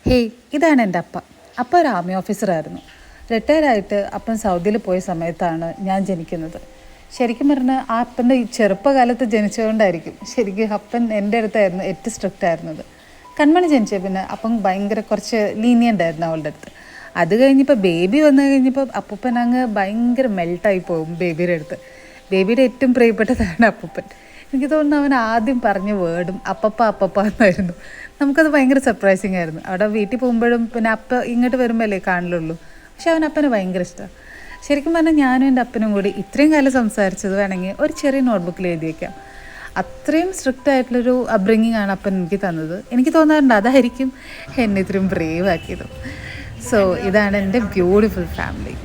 Hey, ഇതാണ് എൻ്റെ അപ്പ. അപ്പ ഒരു ആർമി ഓഫീസറായിരുന്നു. റിട്ടയർഡായിട്ട് അപ്പൻ സൗദിയിൽ പോയ സമയത്താണ് ഞാൻ ജനിക്കുന്നത്. ശരിക്കും പറഞ്ഞാൽ ആ അപ്പൻ്റെ ഈ ചെറുപ്പകാലത്ത് ജനിച്ചുകൊണ്ടായിരിക്കും ശരിക്കും അപ്പൻ എൻ്റെ അടുത്തായിരുന്നു ഏറ്റവും സ്ട്രിക്റ്റ് ആയിരുന്നത്. കൺമണി ജനിച്ച പിന്നെ അപ്പം ഭയങ്കര കുറച്ച് ലീനിയൻ്റ് ആയിരുന്നു അവളുടെ അടുത്ത്. അത് കഴിഞ്ഞപ്പോൾ ബേബി വന്നു കഴിഞ്ഞപ്പോൾ അപ്പൂപ്പൻ അങ്ങ് ഭയങ്കര മെൽട്ടായി പോകും ബേബിയുടെ അടുത്ത്. ബേബിയുടെ ഏറ്റവും പ്രിയപ്പെട്ടതാണ് അപ്പൂപ്പൻ. എനിക്ക് തോന്നുന്നു അവൻ ആദ്യം പറഞ്ഞ വേർഡും അപ്പപ്പ എന്നായിരുന്നു. നമുക്കത് ഭയങ്കര സർപ്രൈസിങ് ആയിരുന്നു. അവിടെ വീട്ടിൽ പോകുമ്പോഴും പിന്നെ അപ്പ ഇങ്ങോട്ട് വരുമ്പോഴല്ലേ കാണലുള്ളൂ. പക്ഷെ അവൻ അപ്പനെ ഭയങ്കര ഇഷ്ടമാണ്. ശരിക്കും പറഞ്ഞാൽ ഞാനും എൻ്റെ അപ്പനും കൂടി ഇത്രയും കാലം സംസാരിച്ചത് വേണമെങ്കിൽ ഒരു ചെറിയ നോട്ട്ബുക്കിൽ എഴുതി വയ്ക്കാം. അത്രയും സ്ട്രിക്റ്റ് ആയിട്ടുള്ളൊരു അപ്ബ്രിങ്ങിങ് ആണ് അപ്പൻ എനിക്ക് തന്നത്. എനിക്ക് തോന്നാറുണ്ട് അതായിരിക്കും എന്നെ ഇത്രയും ബ്രേവ് ആക്കിയത്. സോ ഇതാണ് എൻ്റെ ബ്യൂട്ടിഫുൾ ഫാമിലി.